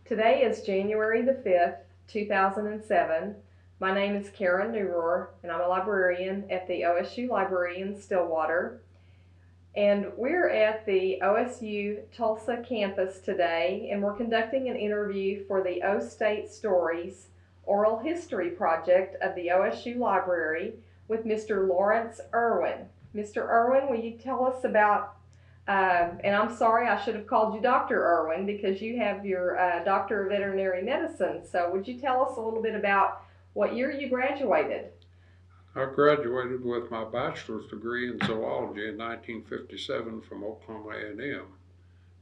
Today is January the 5th, 2007. My name is Karen Neurohr, and I'm a librarian at the OSU Library in Stillwater. And we're at the OSU Tulsa campus today, and we're conducting an interview for the O State Stories Oral History Project of the OSU Library with Mr. Lawrence Erwin. Mr. Erwin, will you tell us about and I'm sorry, I should have called you Dr. Erwin because you have your Doctor of Veterinary Medicine. So would you tell us a little bit about what year you graduated? I graduated with my bachelor's degree in zoology in 1957 from Oklahoma A&M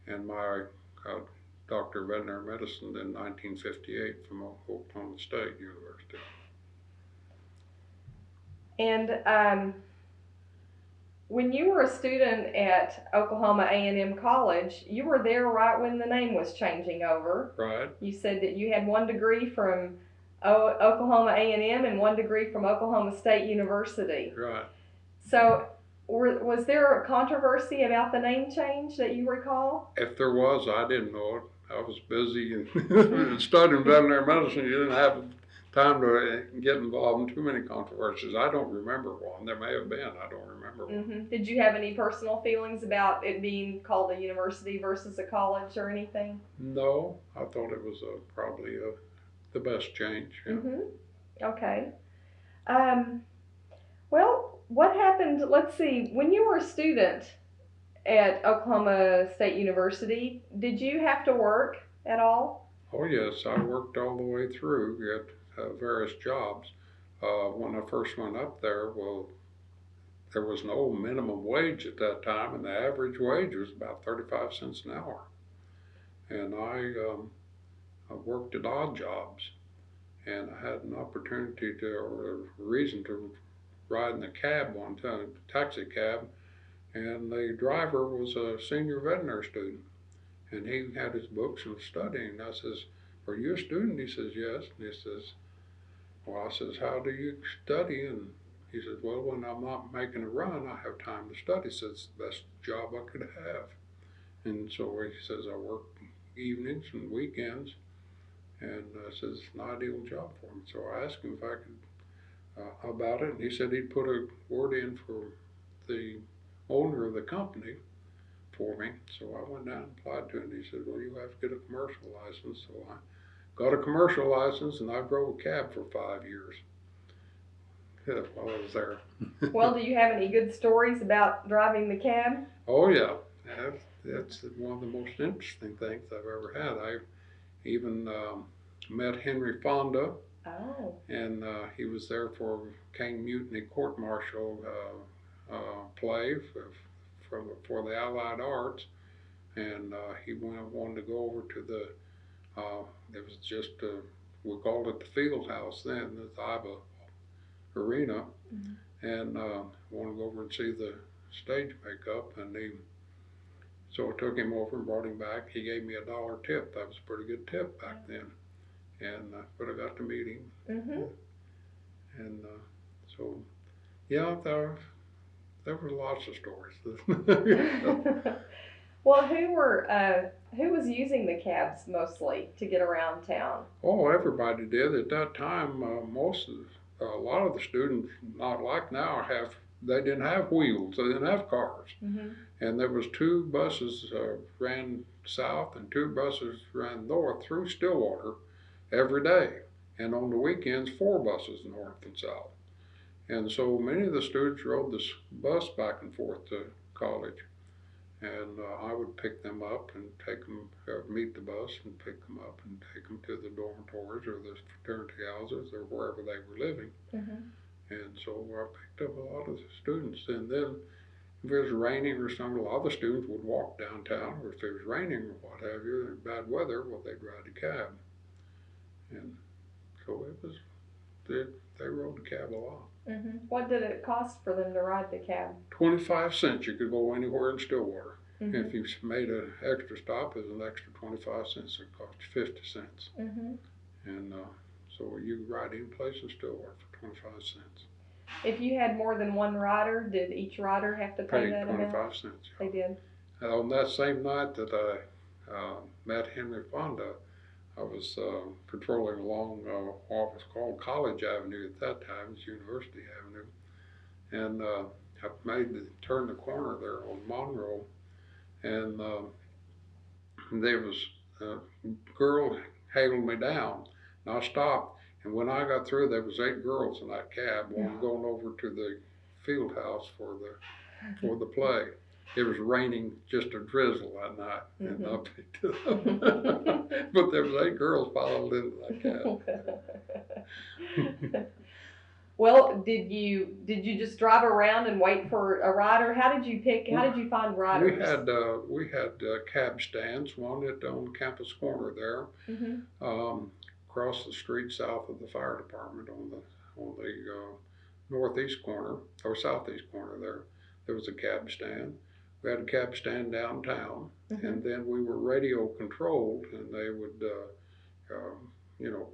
and my Doctor of Veterinary Medicine in 1958 from Oklahoma State University. And when you were a student at Oklahoma A&M College, you were there right when the name was changing over. Right. You said that you had one degree from Oklahoma A&M and one degree from Oklahoma State University. Right. So was there a controversy about the name change that you recall? If there was, I didn't know it. I was busy and studying veterinary medicine. You didn't have time to get involved in too many controversies. I don't remember one. There may have been. I don't remember one. Did you have any personal feelings about it being called a university versus a college or anything? No, I thought it was probably the best change. Yeah. Okay. Well, what happened, let's see, when you were a student at Oklahoma State University, did you have to work at all? Oh yes, I worked all the way through at various jobs. When I first went up there, well, there was no minimum wage at that time, and the average wage was about 35 cents an hour. And I worked at odd jobs, and I had an opportunity to, or a reason to ride in a cab one time, taxi cab, and the driver was a senior veterinary student, and he had his books and was studying. I says, "Are you a student?" He says, "Yes." And he says, "Well," I says, "how do you study?" And he says, "Well, when I'm not making a run, I have time to study." He says, "It's the best job I could have." And so he says, "I work evenings and weekends," and I says, "It's an ideal job for me." So I asked him if I could about it, and he said he'd put a word in for the owner of the company for me. So I went down and applied to it, and he said, "Well, you have to get a commercial license." So I got a commercial license, and I drove a cab for 5 years while I was there. Well, do you have any good stories about driving the cab? Oh yeah, that's one of the most interesting things I've ever had. I even met Henry Fonda. Oh. And he was there for King Mutiny Court Martial play for the Allied Arts, and he wanted to go over to the. It was just we called it the Field House then, the Iba Arena, and wanted to go over and see the stage makeup, and so I took him over and brought him back. He gave me $1 tip. That was a pretty good tip back then. And but I got to meet him, and so yeah, there were lots of stories. Well, who was using the cabs mostly to get around town? Oh, everybody did at that time. A lot of the students, not like now, they didn't have wheels. They didn't have cars, and there was 2 buses ran south and 2 buses ran north through Stillwater every day, and on the weekends 4 buses north and south. And so many of the students rode this bus back and forth to college, and I would pick them up and take them, meet the bus and pick them up and take them to the dormitories or the fraternity houses or wherever they were living. And so I picked up a lot of the students, and then if it was raining or something, a lot of the students would walk downtown, or if it was raining or what have you, and bad weather, well, they'd ride a cab. And so it was, they rode the cab a lot. What did it cost for them to ride the cab? 25 cents. You could go anywhere in Stillwater. If you made an extra stop, it was an extra 25 cents. It cost you 50 cents. And so you could ride any place in Stillwater for 25 cents. If you had more than one rider, did each rider have to pay that amount? 25 cents. Yeah. They did. And on that same night that I met Henry Fonda, I was patrolling along what was called College Avenue at that time, it's University Avenue, and I turned the corner there on Monroe, and there was a girl hailed me down, and I stopped. And when I got through, there was 8 girls in that cab, one going over to the field house for the play. It was raining, just a drizzle that night, and I picked it up. But there was 8 girls piled into that cab. Well, did you just drive around and wait for a rider? How did you find riders? We had cab stands, one on Campus Corner there, across the street south of the fire department on the northeast corner or southeast corner there. There was a cab stand. We had a cab stand downtown, and then we were radio controlled, and they would,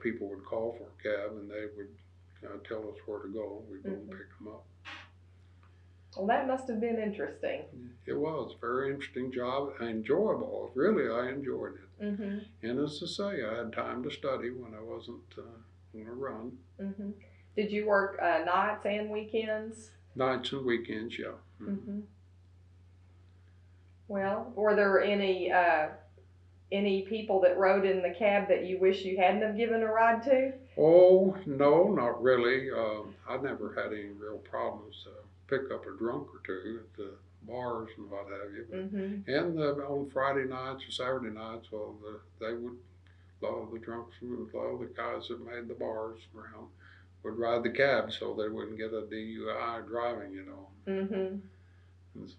people would call for a cab, and they would tell us where to go. We'd go and pick them up. Well, that must have been interesting. It was a very interesting job, enjoyable. Really, I enjoyed it. And as I say, I had time to study when I wasn't on a run. Did you work nights and weekends? Nights and weekends, yeah. Well, were there any people that rode in the cab that you wish you hadn't have given a ride to? Oh, no, not really. I never had any real problems. Pick up a drunk or two at the bars and what have you. And on Friday nights or Saturday nights, well, a lot of the drunks, a lot of the guys that made the bars around would ride the cab so they wouldn't get a DUI driving, And so.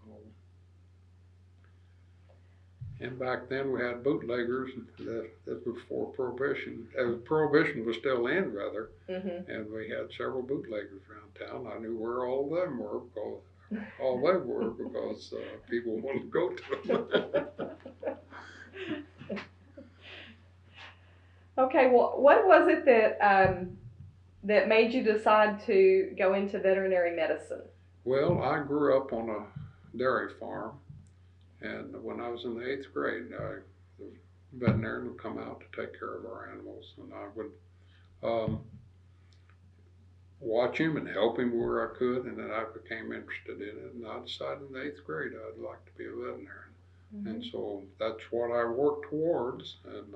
And back then we had bootleggers. That was before Prohibition. Prohibition was still in, rather. And we had several bootleggers around town. I knew where all of them were because people wanted to go to them. Okay, well, what was it that made you decide to go into veterinary medicine? Well, I grew up on a dairy farm. And when I was in the 8th grade, the veterinarian would come out to take care of our animals, and I would watch him and help him where I could, and then I became interested in it, and I decided in the 8th grade I'd like to be a veterinarian. And so that's what I worked towards, and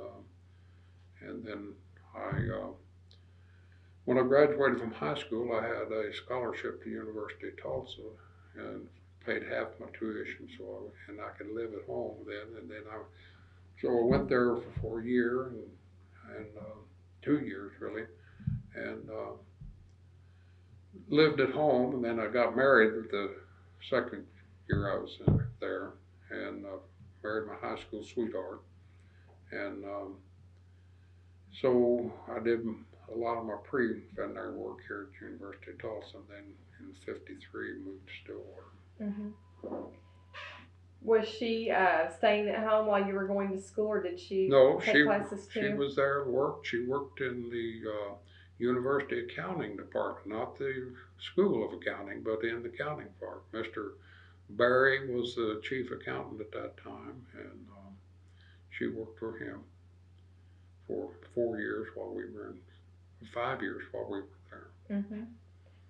then when I graduated from high school, I had a scholarship to University of Tulsa, and paid half my tuition, and I could live at home then. And then I went there for a year and 2 years really, and lived at home. And then I got married the second year I was there, and married my high school sweetheart. And so I did a lot of my pre-veterinary work here at the University of Tulsa, and then in '53 moved to Stillwater. Was she staying at home while you were going to school, or did she take classes too? She was there at work. She worked in the University Accounting Department, not the School of Accounting, but in the accounting part. Mr. Barry was the chief accountant at that time, and she worked for him for 4 years while we were 5 years while we were there.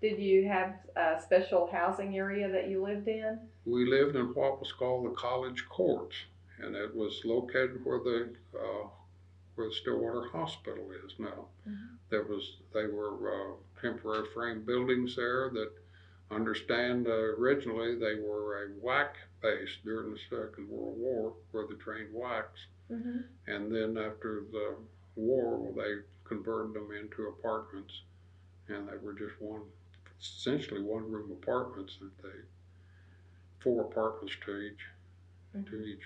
Did you have a special housing area that you lived in? We lived in what was called the College Courts, and it was located where the Stillwater Hospital is now. They were temporary frame buildings there that originally they were a WAC base during the Second World War, where they trained WACs. And then after the war, they converted them into apartments, and they were just essentially one-room apartments. 4 apartments to each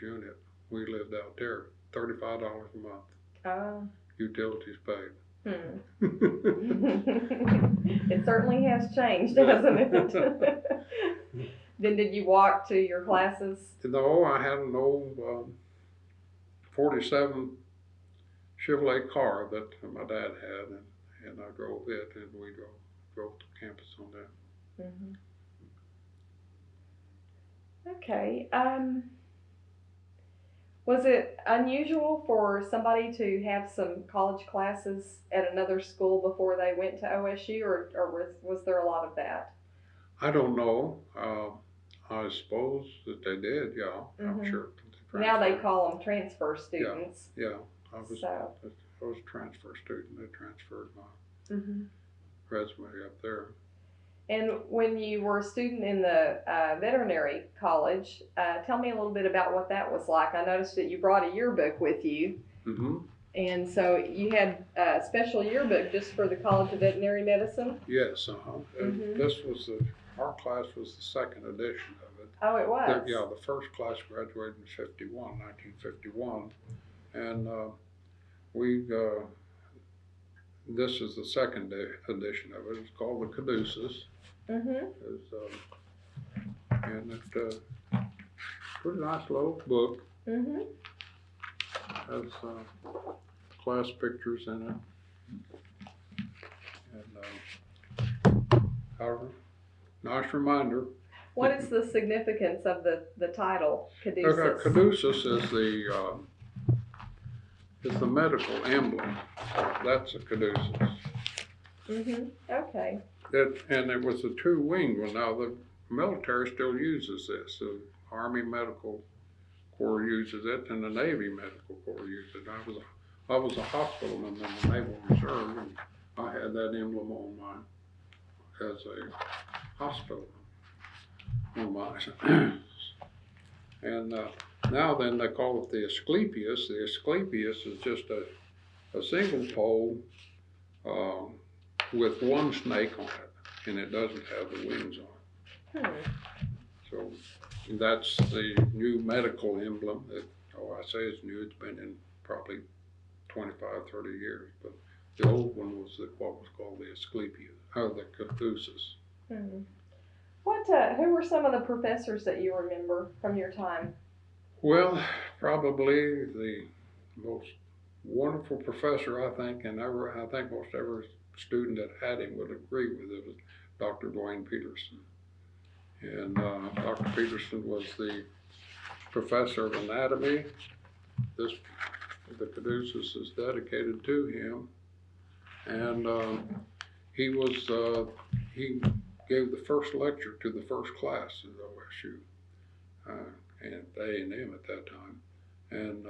unit. We lived out there, $35 a month. Oh. Utilities paid. It certainly has changed, hasn't it? Then did you walk to your classes? No, I had an old 47 Chevrolet car that my dad had, and I drove it, and we drove to campus on that. Okay. Was it unusual for somebody to have some college classes at another school before they went to OSU, or was there a lot of that? I don't know. I suppose that they did. Yeah, I'm Hmm. sure they Now they transferred. call them transfer Yeah, students. yeah. I was So, I was a transfer student. They transferred my hmm. resume up there. And when you were a student in the veterinary college, tell me a little bit about what that was like. I noticed that you brought a yearbook with you. Hmm. And so you had a special yearbook just for the College of Veterinary Medicine? Yes, and Hmm. this was our class was the second edition of it. Oh, it was? Yeah, the first class graduated in 1951, and we this is the second edition of it. It's called the Caduceus. Hmm. It's, and it's pretty nice little book. Hmm. Has class pictures in it, and nice reminder. What is the significance of the title, Caduceus? Caduceus is the medical emblem. That's a caduceus. Hmm. Okay. And it was a two-winged one. Now the military still uses this. The Army Medical Corps uses it, and the Navy Medical Corps uses it. I was a hospitalman in the Naval Reserve, and I had that emblem on mine as a hospitalman on mine. And now then they call it the Asclepius. The Asclepius is just a single pole with one snake on it, and it doesn't have the wings on it. Hmm. So that's the new medical emblem that, I say it's new, it's been in probably 25, 30 years, but the old one was what was called the Asclepius, or the Caduceus. Hmm. Who were some of the professors that you remember from your time? Well, probably the most wonderful professor I think, and I think most every student that had him would agree with it, was Dr. Dwayne Peterson. And Dr. Peterson was the professor of anatomy. The Caduceus is dedicated to him, and he gave the first lecture to the first class at OSU and A&M at that time, and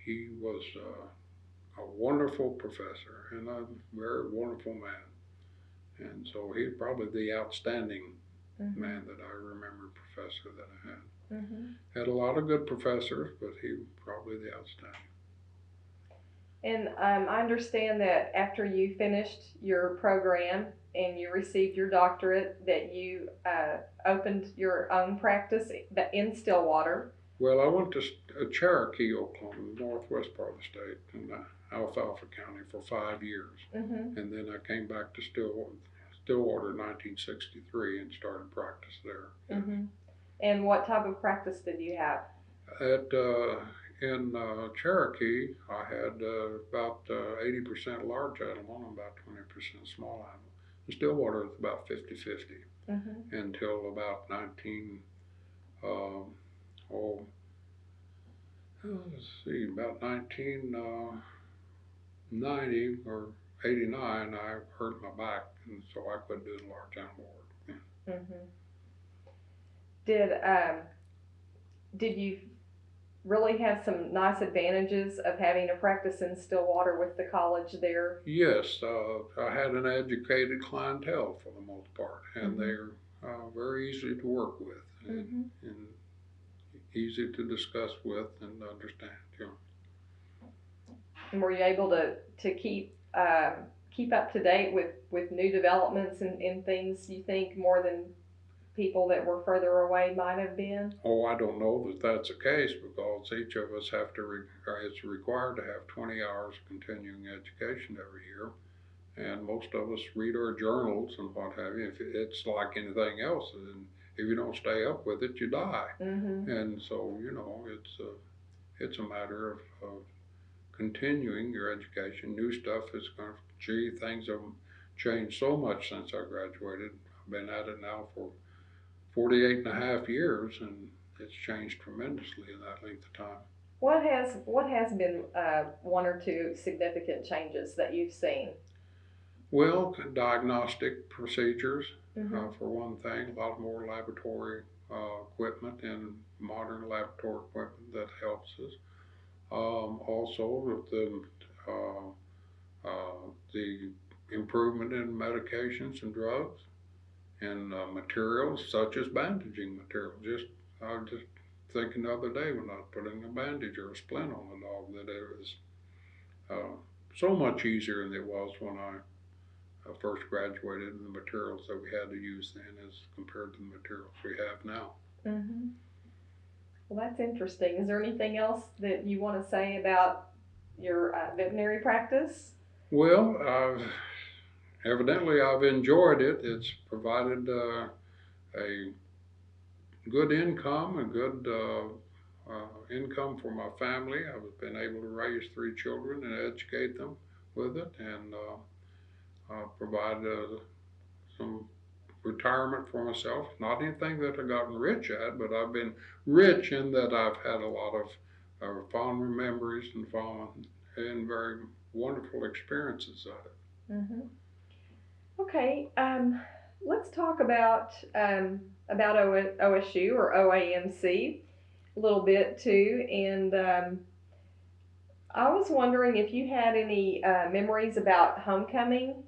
he was a wonderful professor and a very wonderful man, and so he's probably the outstanding man that I remember professor that I had. Mm-hmm. Had a lot of good professors, but he was probably the outstanding. And I understand that after you finished your program and you received your doctorate, that you opened your own practice in Stillwater. Well, I went to Cherokee, Oklahoma, the northwest part of the state, in Alfalfa County for 5 years. Mm-hmm. And then I came back to Stillwater in 1963 and started practice there. Mm-hmm. And what type of practice did you have? In Cherokee, I had about 80% large animal and about 20% small animal. In Stillwater, it's about 50-50 Mm-hmm. until about let's see, about 1990 or 89, I hurt my back, and so I quit doing large animal work. Yeah. Mm-hmm. Did you really have some nice advantages of having a practice in Stillwater with the college there? Yes, I had an educated clientele for the most part, and Mm-hmm. they're very easy to work with Mm-hmm. and easy to discuss with and understand. You know. And were you able to keep up to date with new developments and things you think more than people that were further away might have been? Oh, I don't know that that's the case because each of us have to, it's required to have 20 hours of continuing education every year. And most of us read our journals and what have you. If it's like anything else, and if you don't stay up with it, you die. Mm-hmm. And so, it's a matter of continuing your education. New stuff is going to, things have changed so much since I graduated. I've been at it now for 48 and a half years, and it's changed tremendously in that length of time. What has been one or two significant changes that you've seen? Well, diagnostic procedures, Mm-hmm. for one thing, a lot more laboratory equipment and modern laboratory equipment that helps us. Also, with the improvement in medications and drugs and materials such as bandaging material. I was just thinking the other day when I was putting a bandage or a splint on a dog that it was uh, so much easier than it was when I first graduated, and the materials that we had to use then as compared to the materials we have now. Mm-hmm. Well, that's interesting. Is there anything else that you want to say about your veterinary practice? Well, evidently I've enjoyed it. It's provided a good income, a good income for my family. I've been able to raise 3 children and educate them with it, and provide some retirement for myself. Not anything that I've gotten rich at, but I've been rich in that I've had a lot of fond memories and fond and very wonderful experiences of it. Mm-hmm. Okay, let's talk about OSU or OAMC a little bit too. And I was wondering if you had any memories about homecoming.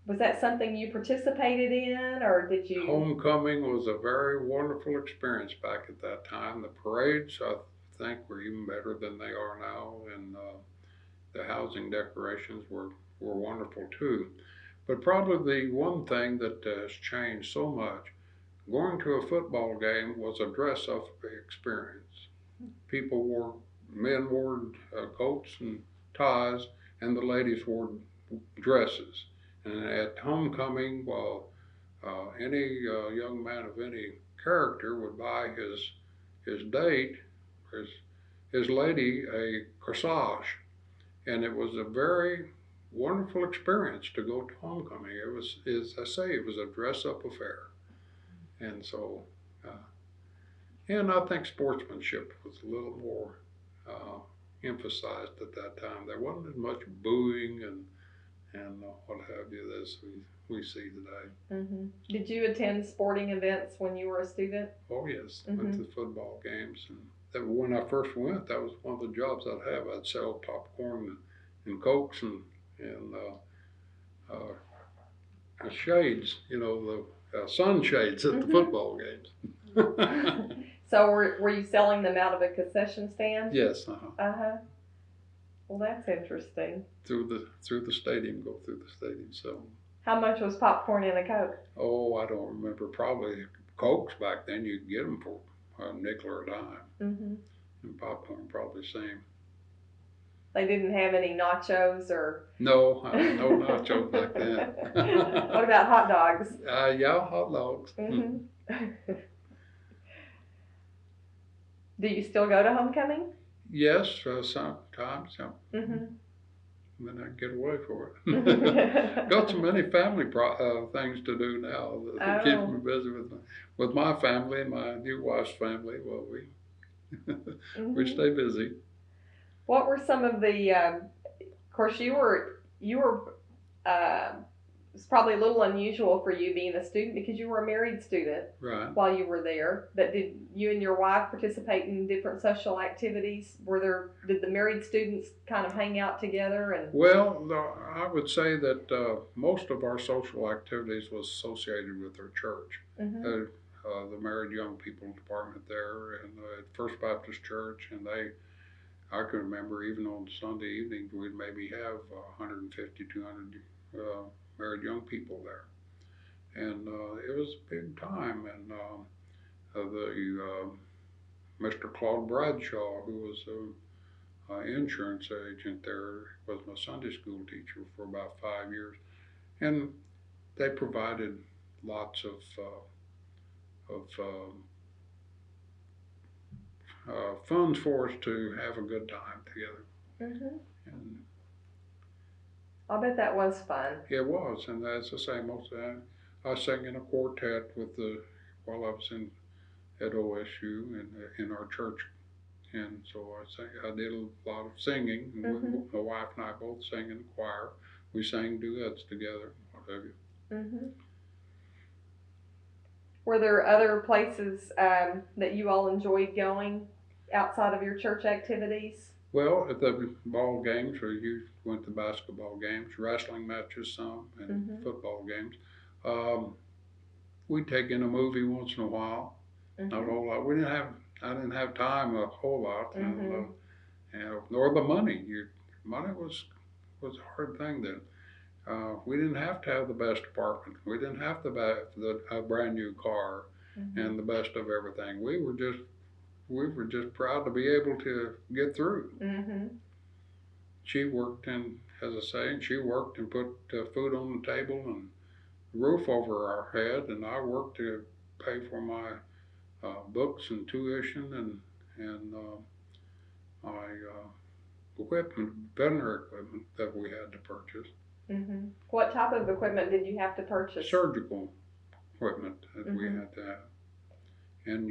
Was that something you participated in, or did you? Homecoming was a very wonderful experience back at that time. The parades, I think, were even better than they are now, and the housing decorations were wonderful too. But probably the one thing that has changed so much, going to a football game was a dress-up experience. People wore, men wore coats and ties, and the ladies wore dresses. And at homecoming, well, any young man of any character would buy his date, his his lady, a corsage, and it was a very wonderful experience to go to homecoming. It was, as I say, it was a dress-up affair, and so, and I think sportsmanship was a little more emphasized at that time. There wasn't as much booing and what have you as we see today. Mm-hmm. Did you attend sporting events when you were a student? Oh yes, Mm-hmm. went to football games, and that, when I first went, that was one of the jobs I'd have. I'd sell popcorn and cokes and shades, the sun shades at the Mm-hmm. football games. So were you selling them out of a concession stand? Yes, Uh-huh. Well, that's interesting. through the stadium, go through the stadium. So, How much was popcorn and a Coke? oh, I don't remember. Probably cokes back then. You could get them for a nickel or a dime, Mm-hmm. and popcorn probably the same. They didn't have any nachos or. No, no nachos back then. What about hot dogs? Yeah, hot dogs. Mm-hmm. Do you still go to homecoming? Yes, sometimes. Yeah. Mm-hmm. Then I get away for it. Got so many family things to do now that keep me busy with my family and my new wife's family. Well, Mm-hmm. we stay busy. What were some of the? Of course, you were. It's probably a little unusual for you being a student because you were a married student Right. while you were there. But did you and your wife participate in different social activities? Did the married students kind of hang out together and? Well, I would say that most of our social activities was associated with our church. Mm-hmm. The married young people department there and at First Baptist Church, and I can remember even on Sunday evening we'd maybe have 150, 200 married young people there, and it was a big time. And the Mr. Claude Bradshaw, who was an insurance agent there, was my Sunday school teacher for about 5 years, and they provided lots of funds for us to have a good time together. Mm-hmm. And I bet that was fun. it was, and as I say, most of that, I sang in a quartet while I was at OSU in our church. And so I did a lot of singing. My wife and I both sang in the choir. We sang duets together, what have you. Mm-hmm. Were there other places that you all enjoyed going outside of your church activities? Well, at the ball games, we went to basketball games, wrestling matches some, and football games. We'd take in a movie once in a while. Not a whole lot. I didn't have time a whole lot, and nor the money. Money was a hard thing then. We didn't have to have the best apartment. We didn't have to buy a brand new car and the best of everything. We were just proud to be able to get through. She worked as I say, she worked and put food on the table and roof over our head, and I worked to pay for my books and tuition and my equipment, veterinary equipment that we had to purchase. What type of equipment did you have to purchase? Surgical equipment that we had to have, and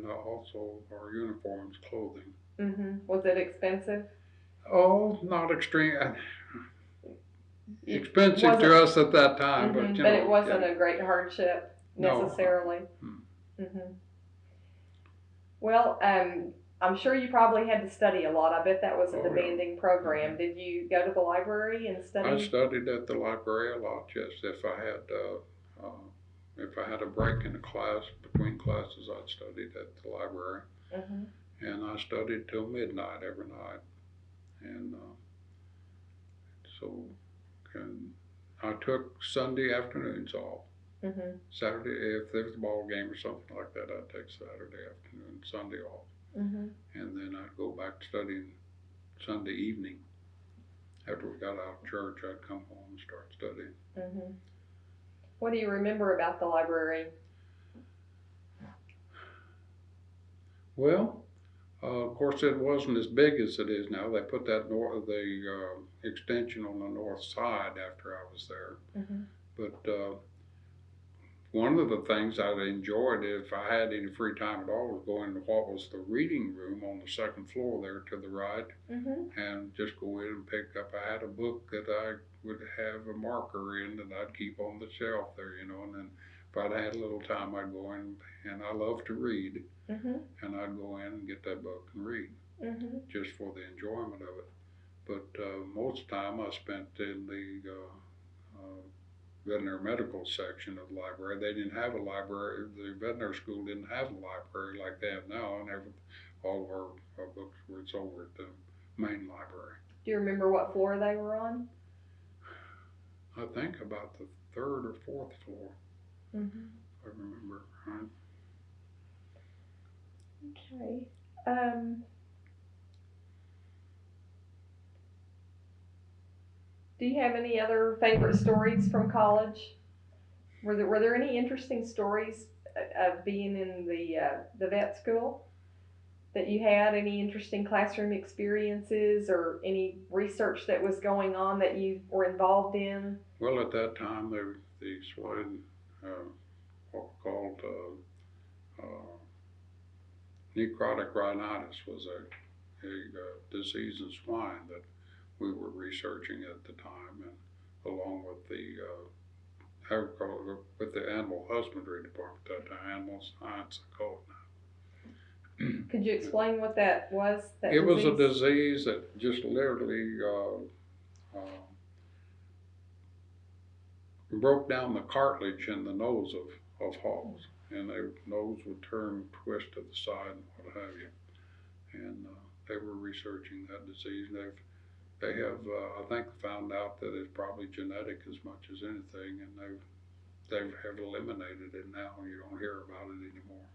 also our uniforms, clothing. Was it expensive? Oh, not extreme. Expensive to us at that time, but but it wasn't a great hardship necessarily. No. Well, I'm sure you probably had to study a lot. I bet that was a demanding program. Did you go to the library and study? I studied at the library a lot. Yes, if I had a break in a class between classes, I'd studied at the library, and I studied till midnight every night, and I took Sunday afternoons off. Saturday, if there was a ball game or something like that, I'd take Saturday afternoon, Sunday off. And then I'd go back to studying Sunday evening. After we got out of church, I'd come home and start studying. What do you remember about the library? Well, of course, it wasn't as big as it is now. They put that extension on the north side after I was there. But one of the things I enjoyed, if I had any free time at all, was going to what was the reading room on the second floor there to the right, and just go in and pick up. I had a book that I would have a marker in that I'd keep on the shelf there, and then if I'd had a little time, I'd go in, and I love to read, and I'd go in and get that book and read, just for the enjoyment of it. But most of the time I spent in the veterinary medical section of the library. They didn't have a library. The veterinary school didn't have a library like they have now, and all of our books were over at the main library. Do you remember what floor they were on? I think about the third or fourth floor. I remember. Right? Okay. Do you have any other favorite stories from college? Were there any interesting stories of being in the vet school that you had? Any interesting classroom experiences or any research that was going on that you were involved in? Well, at that time, the swine, what we called necrotic rhinitis was a disease in swine that we were researching at the time, and along with the animal husbandry department at that time, animal science, I call it now. Could you explain what that was? It was a disease that just literally broke down the cartilage in the nose of hogs, and their nose would turn, twist to the side, and what have you. And they were researching that disease. They have, I think, found out that it's probably genetic as much as anything, and they have eliminated it now. You don't hear about it anymore.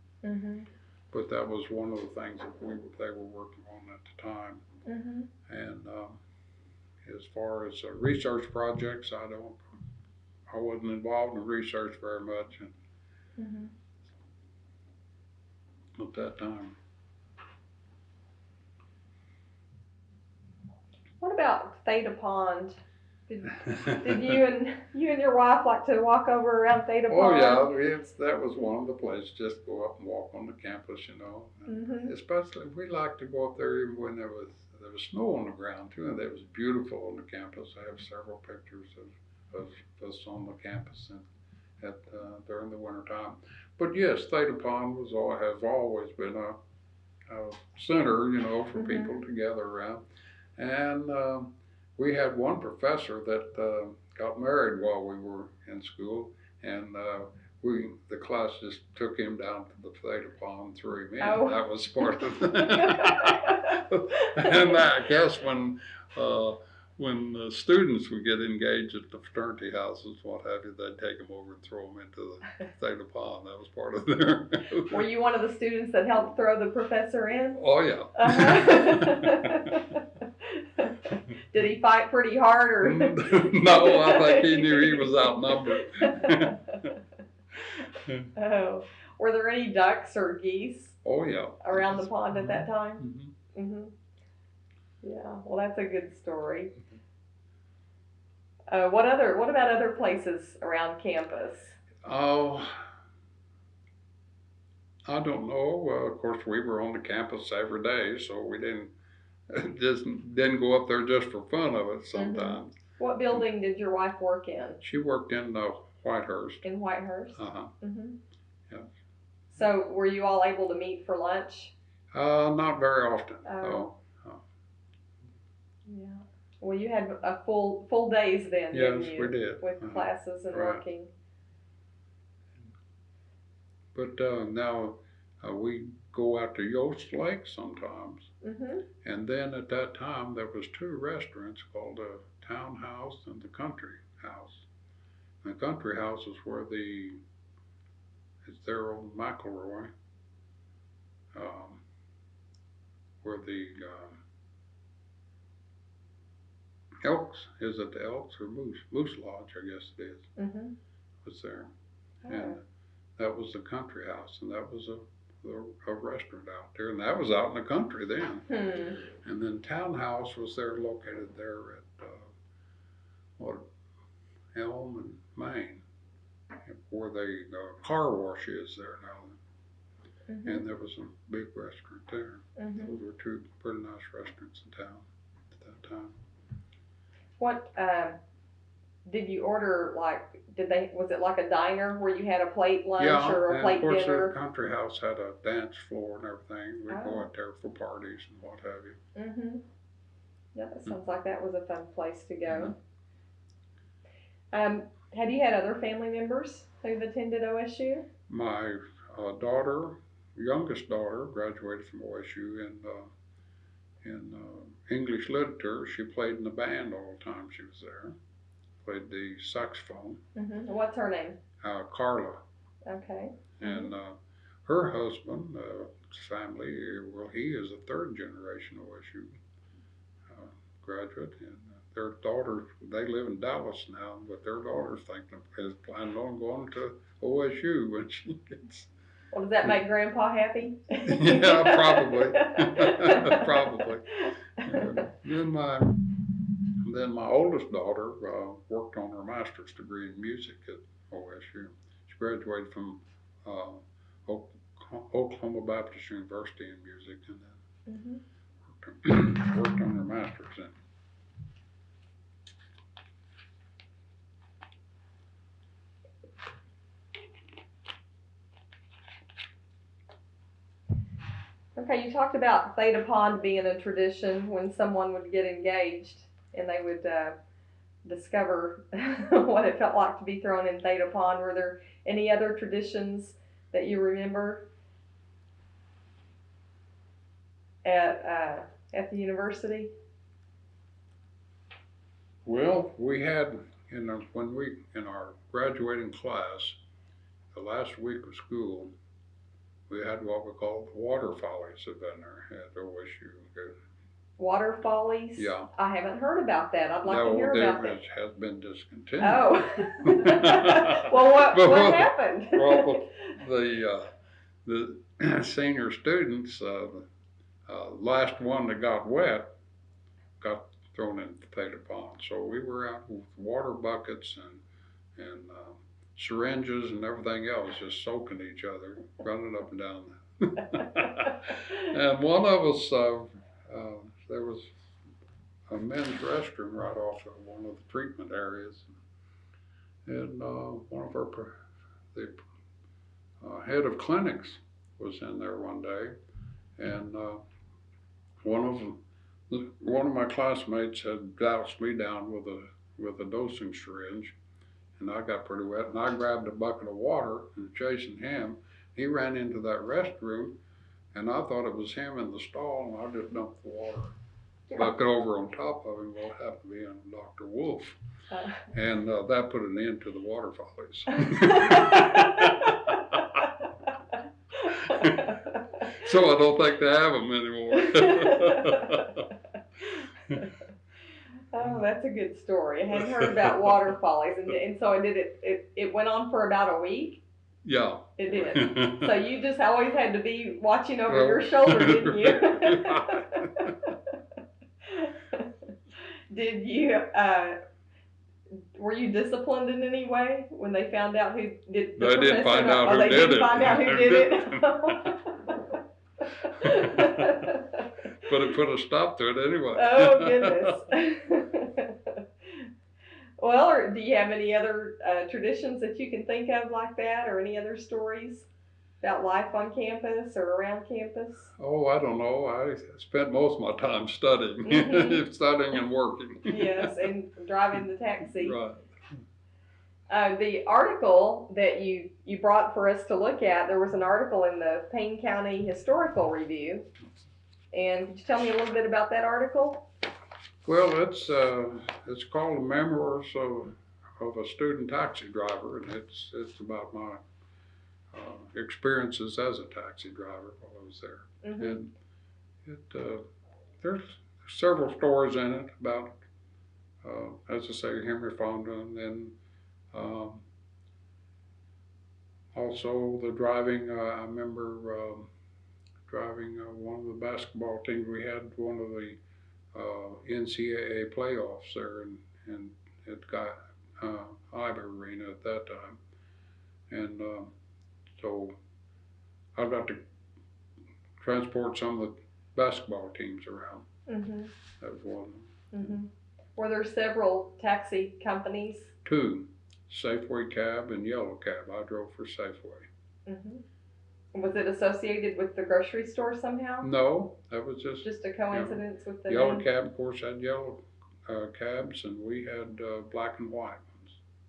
But that was one of the things that they were working on at the time. And as far as research projects, I wasn't involved in research very much at that time. What about Theta Pond Did you and your wife like to walk over around Theta Oh Pond? yeah, that was one of the places. Just go up and walk on the campus, Mm-hmm. Especially we liked to go up there even when there was snow on the ground too, and it was beautiful on the campus. I have several pictures of us on the campus and during the winter time. But yes, Theta Pond has always been a center, for people to gather around. And we had one professor that got married while we were in school, and the class just took him down to the Theta Pond and threw him in. Oh. That was part of it. And I guess when the students would get engaged at the fraternity houses, what have you, they'd take them over and throw them into the Theta Pond. That was part of their. Were you one of the students that helped throw the professor in? Oh yeah. Uh-huh. Did he fight pretty hard, or? No, I think he knew he was outnumbered. Oh, were there any ducks or geese? Oh yeah. Around the pond at that time? Mm-hmm. Mm-hmm. Yeah, well, that's a good story. What about other places around campus? Oh, I don't know. Of course, we were on the campus every day, so we didn't go up there just for fun of it sometimes. Mm-hmm. What building did your wife work in? She worked in Whitehurst. In Whitehurst? Uh-huh. Mm-hmm. Yeah. So were you all able to meet for lunch? Not very often. Oh. Yeah. Well, you had a full days then, yes, didn't you? We did. With classes and working. But now we go out to Yost Lake sometimes. Mm-hmm. And then at that time, there was two restaurants called the Town House and the Country House. The Country House is where it's there on McElroy, where the Elks, is it the Elks or Moose Lodge, I guess it is, Mm-hmm. was there. Oh. And that was the Country House, and that was a restaurant out there, and that was out in the country then. And then Town House was located there at Elm and Main, where the car wash is there now. Mm-hmm. And there was a big restaurant there. Mm-hmm. Those were two pretty nice restaurants in town at that time. What did you order? Was it like a diner where you had a plate lunch or a plate dinner? Yeah, and of course the Country House had a dance floor and everything. We'd go out there for parties and what have you. Mm-hmm. Yeah, that sounds like that was a fun place to go. Mm-hmm. Have you had other family members who've attended OSU? My youngest daughter, graduated from OSU in English literature. She played in the band all the time she was there. Played the saxophone. Mm-hmm. What's her name? Carla. Okay. And her husband, family, he is a third generation OSU graduate, and their daughter, they live in Dallas now, but their daughter's is planning on going to OSU when she gets. Well, does that make Grandpa happy? Yeah, probably. Probably. Then my oldest daughter worked on her master's degree in music at OSU. She graduated from Oklahoma Baptist University in music, and then worked on her master's in. Okay, you talked about Theta Pond being a tradition when someone would get engaged and they would discover what it felt like to be thrown in Theta Pond. Were there any other traditions that you remember at the university? Well, we had in our graduating class, the last week of school, we had what we called the water follies event at OSU. Water follies? Yeah. I haven't heard about that. I'd like to hear about that. It has been discontinued. Oh. Well, what happened? Well, the senior students, last one that got wet, got thrown in Theta Pond. So we were out with water buckets and syringes and everything else, just soaking each other, running up and down. And one of us, there was a men's restroom right off of one of the treatment areas, and one of the head of clinics was in there one day, and one of my classmates had doused me down with a dosing syringe, and I got pretty wet, and I grabbed a bucket of water and chasing him. He ran into that restroom, and I thought it was him in the stall, and I just dumped the water bucket over on top of him. Well, it happened to be on Dr. Wolf, and that put an end to the water follies. So I don't think they have them anymore. Oh, that's a good story. I hadn't heard about water follies, and so it went on for about a week. Yeah, it did. So you just always had to be watching over your shoulder, didn't you? Did you? Were you disciplined in any way when they found out who did? They didn't find out who did it. Find out who did it. But it put a stop to it anyway. Oh, goodness. Well, do you have any other traditions that you can think of like that, or any other stories about life on campus or around campus? Oh, I don't know. I spent most of my time studying, studying and working. Yes, and driving the taxi. Right. The article that you brought for us to look at, there was an article in the Payne County Historical Review. And could you tell me a little bit about that article? Well, it's called The Memoirs of a Student Taxi Driver, and it's about my experiences as a taxi driver while I was there. And there's several stories in it about, as I say, Henry Fonda, and then also the driving. I remember driving one of the basketball teams. We had one of the NCAA playoffs there and at Iber Arena at that time, and so I got to transport some of the basketball teams around. That was one of them. Were there several taxi companies? Two, Safeway Cab and Yellow Cab. I drove for Safeway. Was it associated with the grocery store somehow? No, that was just a coincidence with the Yellow name? Cab, of course, had yellow cabs, and we had black and white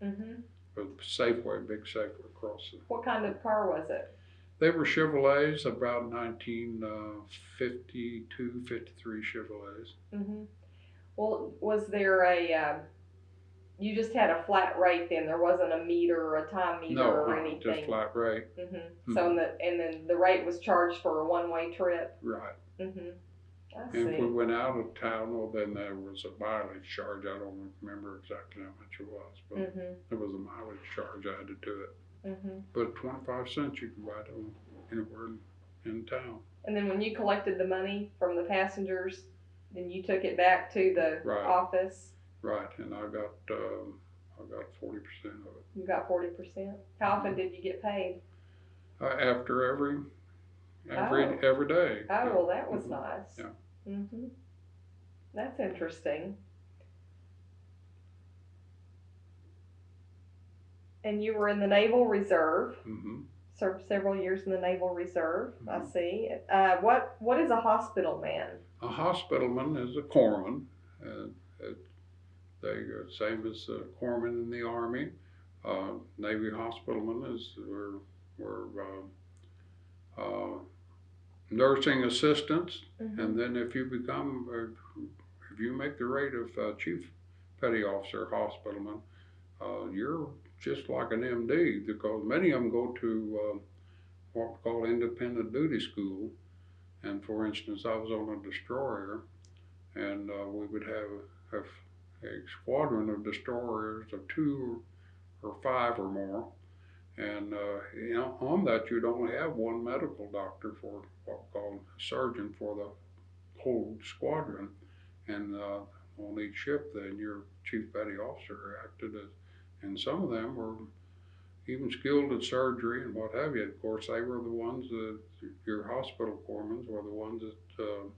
ones. With Safeway, big Safeway across it. What kind of car was it? They were Chevrolets, about 1952, 53 Chevrolets. Well, was there you just had a flat rate then? There wasn't a meter or a time meter or anything? No, just flat rate. So, and then the rate was charged for a one-way trip? Right. I see. And if we went out of town, well, then there was a mileage charge. I don't remember exactly how much it was, but there was a mileage charge added to it. But 25 cents you could ride on anywhere in town. And then when you collected the money from the passengers, then you took it back to the office? Right, and I got 40% of it. You got 40%? How often did you get paid? After every day. Oh, well, that was nice. Yeah. That's interesting. And you were in the Naval Reserve. Served several years in the Naval Reserve. I see. What is a hospital man? A hospitalman is a corpsman. They same as a corpsman in the Army. Navy hospitalman were nursing assistants, and then if you make the rate of chief petty officer hospitalman, you're just like an MD, because many of them go to what we call independent duty school. And for instance, I was on a destroyer, and we would have a squadron of destroyers of 2 or 5 or more. And on that, you'd only have one medical doctor for what we call a surgeon for the whole squadron. And on each ship, then your chief petty officer acted as, and some of them were even skilled at surgery and what have you. Of course, they were the ones that, your hospital corpsmen were the ones that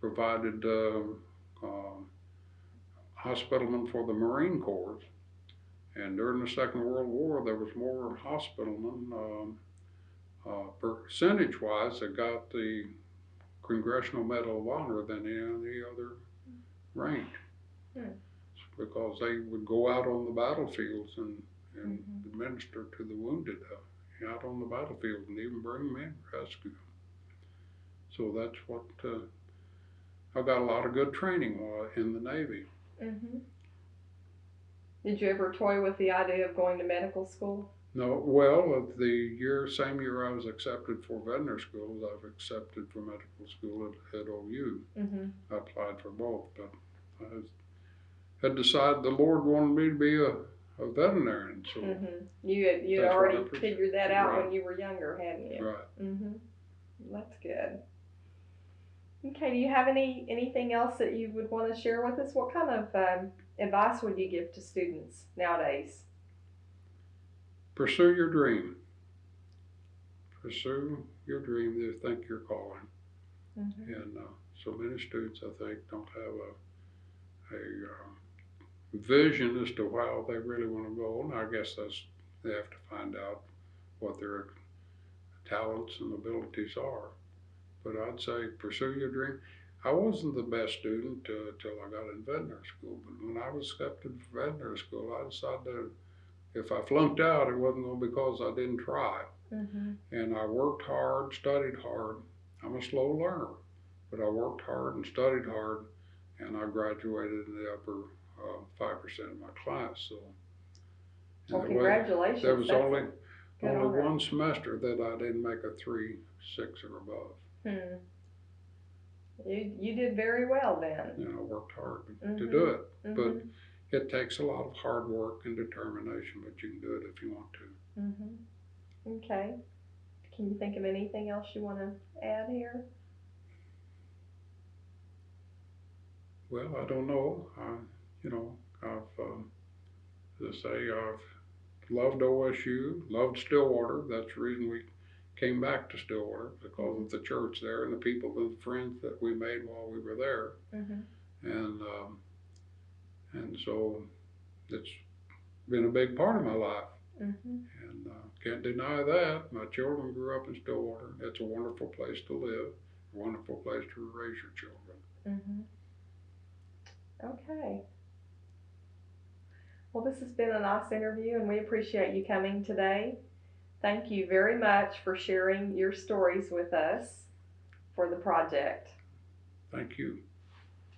provided hospitalmen for the Marine Corps. And during the Second World War, there was more hospitalmen, percentage-wise, that got the Congressional Medal of Honor than any other rank. Because they would go out on the battlefields and administer to the wounded out on the battlefield and even bring them in, rescue them. So that's what, I got a lot of good training while in the Navy. Did you ever toy with the idea of going to medical school? No, well, same year I was accepted for veterinary schools, I've accepted for medical school at OU. I applied for both, but I had decided the Lord wanted me to be a veterinarian. So you had already figured that out right. when you were younger, hadn't you? Right. That's good. Okay, do you have anything else that you would want to share with us? What kind of advice would you give to students nowadays? Pursue your dream. Pursue your dream. They think you're calling. And so many students, I think, don't have a vision as to how they really want to go. And I guess they have to find out what their talents and abilities are. But I'd say pursue your dream. I wasn't the best student till I got in veterinary school, but when I was accepted for veterinary school, I decided that if I flunked out, it wasn't going to be because I didn't try. And I worked hard, studied hard. I'm a slow learner, but I worked hard and studied hard, and I graduated in the upper 5% of my class. So, well, congratulations. There was only one semester that I didn't make a 3.6 or above. You did very well then. You know, I worked hard to do it, but it takes a lot of hard work and determination, but you can do it if you want to. Okay. Can you think of anything else you want to add here? Well, I don't know. I've, as I say, I've loved OSU, loved Stillwater. That's the reason we came back to Stillwater, because of the church there and the people and the friends that we made while we were there. And so it's been a big part of my life. And can't deny that. My children grew up in Stillwater. It's a wonderful place to live, a wonderful place to raise your children. Okay. Well, this has been a nice interview, and we appreciate you coming today. Thank you very much for sharing your stories with us for the project. Thank you.